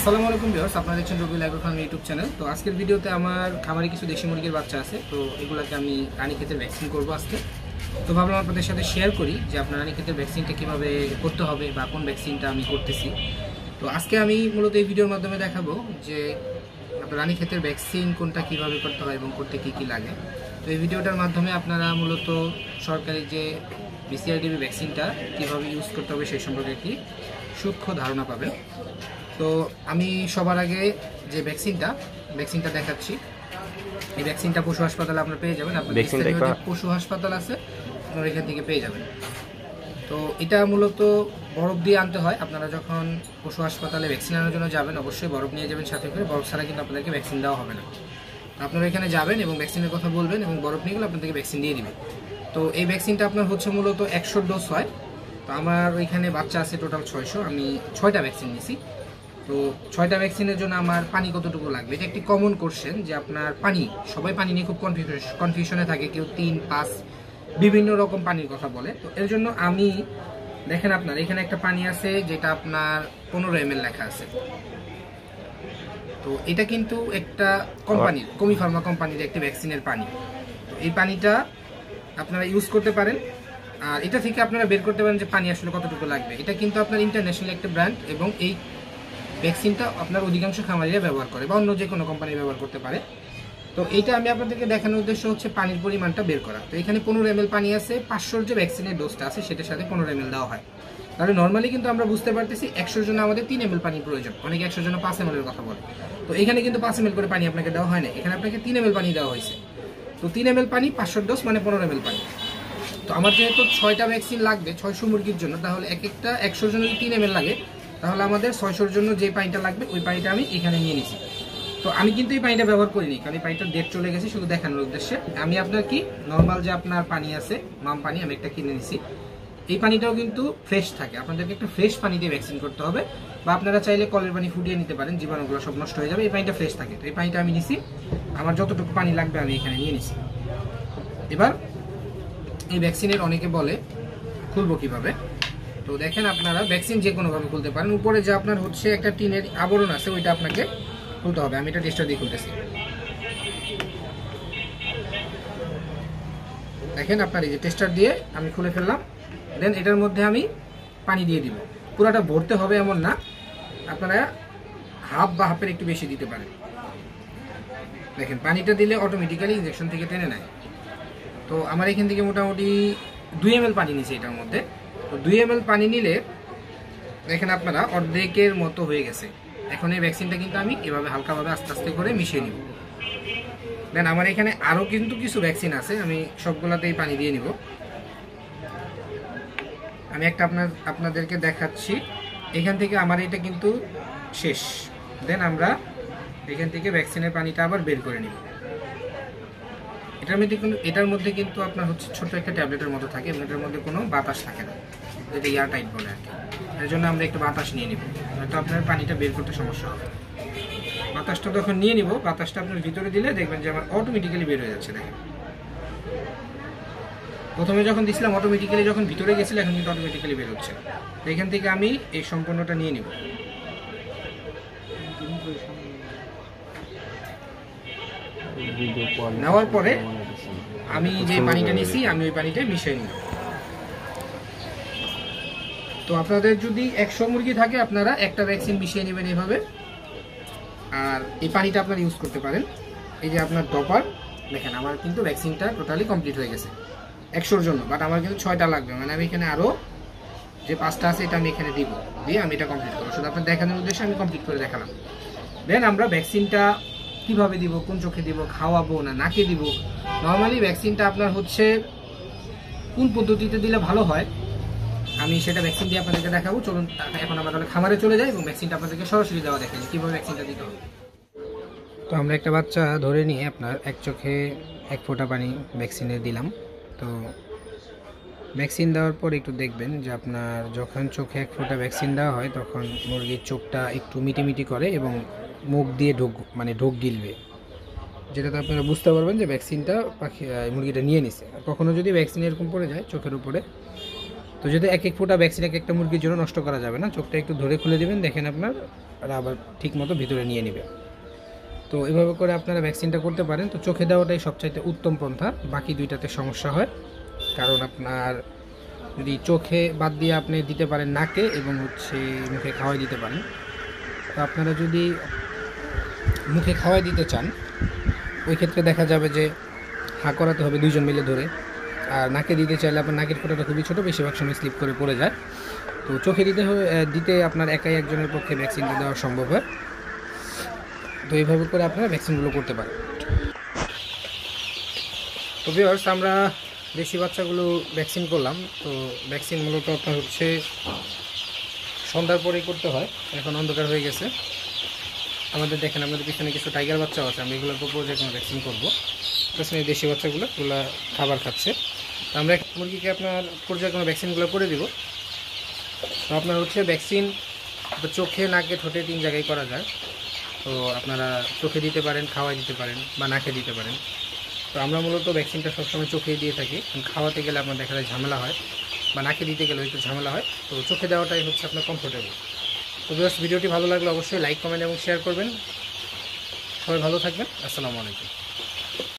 আসসালামু আলাইকুম ভিউয়ার্স, আপনারা দেখছেন Rabiul agro farm YouTube channel. তো আজকের ভিডিওতে আমার খামারে কিছু দেশি মুরগির বাচ্চা আছে, তো এগুলোকে আমি রানীক্ষেতের ভ্যাকসিন করব আজকে। তো ভাবলাম আপনাদের সাথে শেয়ার করি যে আপনার রানীক্ষেতের ভ্যাকসিনটা কীভাবে করতে হবে বা কোন ভ্যাকসিনটা আমি করতেছি। তো আজকে আমি মূলত এই ভিডিওর মাধ্যমে দেখাবো যে আপনার রানীক্ষেতের ভ্যাকসিন কোনটা কীভাবে করতে হয় এবং করতে কী কী লাগে। তো এই ভিডিওটার মাধ্যমে আপনারা মূলত সরকারি যে BCRDB ভ্যাকসিনটা কীভাবে ইউজ করতে হবে সেই সম্পর্কে একটি সূক্ষ্ম ধারণা পাবেন। তো আমি সবার আগে যে ভ্যাকসিনটা দেখাচ্ছি, এই ভ্যাকসিনটা পশু হাসপাতালে আপনারা পেয়ে যাবেন। আপনার যে পশু হাসপাতাল আছে আপনারা এখান থেকে পেয়ে যাবেন। তো এটা মূলত বরফ দিয়ে আনতে হয়। আপনারা যখন পশু হাসপাতালে ভ্যাকসিন আনার জন্য যাবেন অবশ্যই বরফ নিয়ে যাবেন সাথে করে। বরফ ছাড়া কিন্তু আপনাদেরকে ভ্যাকসিন দেওয়া হবে না। আপনারা এখানে যাবেন এবং ভ্যাকসিনের কথা বলবেন এবং বরফ নিয়ে গেলে আপনাদেরকে ভ্যাকসিন দিয়ে দিবে। তো এই ভ্যাকসিনটা আপনার হচ্ছে মূলত 100 ডোজ হয়। তো আমার ওইখানে বাচ্চা আছে টোটাল 600, আমি 6টা ভ্যাকসিন নিয়েছি। তো 6টা ভ্যাকসিনের জন্য আমার পানি কতটুকু লাগবে, এটা একটি কমন কোশ্চেন যে আপনার পানি, সবাই পানি নিয়ে খুব কনফিউশনে থাকে, কেউ 3, 5 বিভিন্ন রকম পানির কথা বলে। তো এর জন্য আমি দেখেন আপনার এখানে একটা পানি আছে যেটা আপনার 15 ml লেখা আছে। তো এটা কিন্তু একটা কোম্পানির কমি ফার্মা কোম্পানির একটি ভ্যাকসিনের পানি। তো এই পানিটা আপনারা ইউজ করতে পারেন, আর এটা থেকে আপনারা বের করতে পারেন যে পানি আসলে কতটুকু লাগবে। এটা কিন্তু আপনার ইন্টারন্যাশনাল একটা ব্র্যান্ড এবং এই ভ্যাকসিনটা আপনার অধিকাংশ খামারিরা ব্যবহার করে বা অন্য যে কোনো কোম্পানি ব্যবহার করতে পারে। তো এইটা আমি আপনাদেরকে দেখানোর উদ্দেশ্য হচ্ছে পানির পরিমাণটা বের করা। তো এখানে 15 ml পানি আছে, 500 যে ভ্যাকসিনের ডোজটা আছে সেটার সাথে 15 ml দেওয়া হয়। তাহলে নর্মালি কিন্তু আমরা বুঝতে পারতেছি 100 জন্য আমাদের 3 ml পানির প্রয়োজন, অনেকে 100 জন্য 5 ml এর কথা বলে। তো এখানে কিন্তু 5 ml করে পানি আপনাকে দেওয়া হয় না, এখানে আপনাকে 3 ml পানি দেওয়া হয়েছে। তো 3 ml পানি 500 ডোজ মানে 15 ml পানি। তো আমার যেহেতু 6টা ভ্যাকসিন লাগবে 600 মুরগির জন্য, তাহলে একটা 100 জন্য যদি 3 ml লাগে তাহলে আমাদের 600-র জন্য যে পানিটা লাগবে ওই পানিটা আমি এখানে নিয়ে নিছি। তো আমি কিন্তু এই পানিটা ব্যবহার করিনি, কারণ এই পানিটা ডেট চলে গেছে, শুধু দেখানোর উদ্দেশ্যে। আমি আপনার কি নর্মাল যে আপনার পানি আছে মাম পানি, আমি একটা কিনে নিছি। এই পানিটাও কিন্তু ফ্রেশ থাকে, আপনাদেরকে একটা ফ্রেশ পানি দিয়ে ভ্যাকসিন করতে হবে, বা আপনারা চাইলে কলের পানি ফুটিয়ে নিতে পারেন, জীবাণুগুলো সব নষ্ট হয়ে যাবে। এই পানিটা ফ্রেশ থাকে। তো এই পানিটা আমি নিছি, আমার যতটুকু পানি লাগবে আমি এখানে নিয়ে নিছি। এবার এই ভ্যাকসিনের অনেকে বলে খুলবো কিভাবে। তো দেখেন আপনারা ভ্যাকসিন যে কোনোভাবে খুলতে পারেন। উপরে যে আপনার হচ্ছে একটা টিনের আবরণ আছে ওইটা আপনাকে খুলতে হবে। আমি এটা টেস্টার দিয়ে খুলতেছি। দেখেন আপনার এই যে টেস্টার দিয়ে আমি খুলে ফেললাম। দেন এটার মধ্যে আমি পানি দিয়ে দিব। পুরাটা ভরতে হবে এমন না, আপনারা হাফ বা হাফের একটু বেশি দিতে পারেন। দেখেন পানিটা দিলে অটোমেটিক্যালি ইনজেকশন থেকে টেনে নেয়। তো আমার এখান থেকে মোটামুটি 2 ml পানি নিয়েছি এটার মধ্যে। তো 2 ml পানি নিলে দেখেন আপনারা অর্ধেকের মতো হয়ে গেছে। এখন এই ভ্যাকসিনটা কিন্তু আমি এভাবে হালকাভাবে আস্তে আস্তে করে মিশিয়ে নিব। দেন আমার এখানে আরও কিন্তু কিছু ভ্যাকসিন আছে, আমি সবগুলাতেই পানি দিয়ে নিব। আমি একটা আপনাদেরকে দেখাচ্ছি। এখান থেকে আমার এটা কিন্তু শেষ। দেন আমরা এখান থেকে ভ্যাকসিনের পানিটা আবার বের করে নিব। এটার মধ্যে কিন্তু আপনার হচ্ছে ছোট একটা ট্যাবলেটের মতো থাকে এবং এটার মধ্যে কোনো বাতাস থাকে না, যেটা এয়ার টাইট বলে আর কি। এর জন্য আমরা একটু বাতাস নিয়ে নিব, হয়তো আপনার পানিটা বের করতে সমস্যা হবে। বাতাসটা যখন নিয়ে নিব, বাতাসটা আপনার ভিতরে দিলে দেখবেন যে আমার অটোমেটিক্যালি বের হয়ে যাচ্ছে। দেখেন প্রথমে যখন দিছিলাম অটোমেটিক্যালি, যখন ভিতরে গেছিল এখন কিন্তু অটোমেটিক্যালি বের হচ্ছে। তো এখান থেকে আমি এই সম্পূর্ণটা নিয়ে নিব। নেওয়ার পরে আমি যে পানিটা নিয়েছি আমি ওই পানিটা মিশিয়ে নিব। তো আপনাদের যদি 100 মুরগি থাকে আপনারা একটা ভ্যাকসিন মিশিয়ে নেবেন এইভাবে, আর এই পানিটা আপনারা ইউজ করতে পারেন। এই যে আপনার ডপার, দেখেন আমার কিন্তু ভ্যাকসিনটা টোটালি কমপ্লিট হয়ে গেছে 100-র জন্য, বাট আমার কিন্তু 6টা লাগবে, মানে আমি এখানে আরও যে 5টা আছে এটা আমি এখানে দিব, দিয়ে আমি এটা কমপ্লিট করবো। শুধু আপনার দেখানোর উদ্দেশ্যে আমি কমপ্লিট করে দেখালাম। দেন আমরা ভ্যাকসিনটা কিভাবে দিব, কোন চোখে দিব, খাওয়াবো না নাকে দিব। নর্মালি ভ্যাকসিনটা আপনার হচ্ছে কোন পদ্ধতিতে দিলে ভালো হয় আমি সেটা ভ্যাকসিন দিয়ে আপনাদেরকে দেখাবো। চলুন এখন আমরা তাহলে খামারে চলে যাই এবং ভ্যাকসিনটা আপনাদেরকে সরাসরি দেওয়া দেখাই কীভাবে ভ্যাকসিনটা দিতে হবে। তো আমরা একটা বাচ্চা ধরে নিয়ে আপনার এক চোখে 1 ফোঁটা পানি ভ্যাকসিনে দিলাম। তো ভ্যাকসিন দেওয়ার পর একটু দেখবেন যে আপনার যখন চোখে 1 ফোঁটা ভ্যাকসিন দেওয়া হয় তখন মুরগির চোখটা একটু মিটিমিটি করে এবং মুখ দিয়ে ঢোক গিলবে, যেটাতে আপনারা বুঝতে পারবেন যে ভ্যাকসিনটা মুরগিটা নিয়ে নিছে। আর কখনো যদি ভ্যাকসিন এরকম পড়ে যায় চোখের উপরে, তো যদি এক এক ফোঁটা ভ্যাকসিন এক একটা মুরগির জন্য নষ্ট করা যাবে না, চোখটা একটু ধরে খুলে দেবেন, দেখেন আপনার আবার ঠিক মতো ভিতরে নিয়ে নেবে। তো এভাবে করে আপনারা ভ্যাকসিনটা করতে পারেন। তো চোখে দেওয়াটাই সবচাইতে উত্তম পন্থা, বাকি দুইটাতে সমস্যা হয়। কারণ আপনার যদি চোখে বাদ দিয়ে আপনি দিতে পারেন নাকে এবং মুখে খাওয়াই দিতে পারেন। তো আপনারা যদি মুখে খাওয়াই দিতে চান ওই ক্ষেত্রে দেখা যাবে যে হাঁ করাতে হবে 2 জন মিলে ধরে। আর নাকে দিতে চাইলে আপনার নাকের ফোঁটাটা খুবই ছোটো, বেশিরভাগ সময় স্লিপ করে পড়ে যায়। তো চোখে দিতে আপনার একাই একজনের পক্ষে ভ্যাকসিনটা দেওয়া সম্ভব হয়। তো এইভাবে করে আপনারা ভ্যাকসিনগুলো করতে পারেন। তো ভিউয়ার্স, আমরা দেশি বাচ্চাগুলো ভ্যাকসিন করলাম। তো ভ্যাকসিন মূলত আপনার সন্ধ্যার পরেই করতে হয়, এখন অন্ধকার হয়ে গেছে। আমাদের দেখেন আপনাদের পিছনে কিছু টাইগার বাচ্চা আছে, আমি এগুলোর উপর পর্যায়ক্রমে ভ্যাকসিন করবো। পিছনে দেশি বাচ্চাগুলো খাবার খাচ্ছে। তো আমরা মুরগিকে আপনার পর্যায়ক্রমে ভ্যাকসিনগুলো করে দিব। তো আপনার ভ্যাকসিন চোখে, নাকে, ঠোঁটে 3 জায়গায় করা যায়। তো আপনারা চোখে দিতে পারেন, খাওয়াই দিতে পারেন বা নাকে দিতে পারেন। তো আমরা মূলত ভ্যাকসিনটা সবসময় চোখেই দিয়ে থাকি, কারণ খাওয়াতে গেলে আপনার দেখা যায় ঝামেলা হয়, বা নাকে দিতে গেলে একটু ঝামেলা হয়। তো চোখে দেওয়াটাই আপনার কমফোর্টেবল। তো ভিডিওটি ভালো লাগলে অবশ্যই লাইক, কমেন্ট এবং শেয়ার করবেন। সবাই ভালো থাকবেন। আসসালামু আলাইকুম।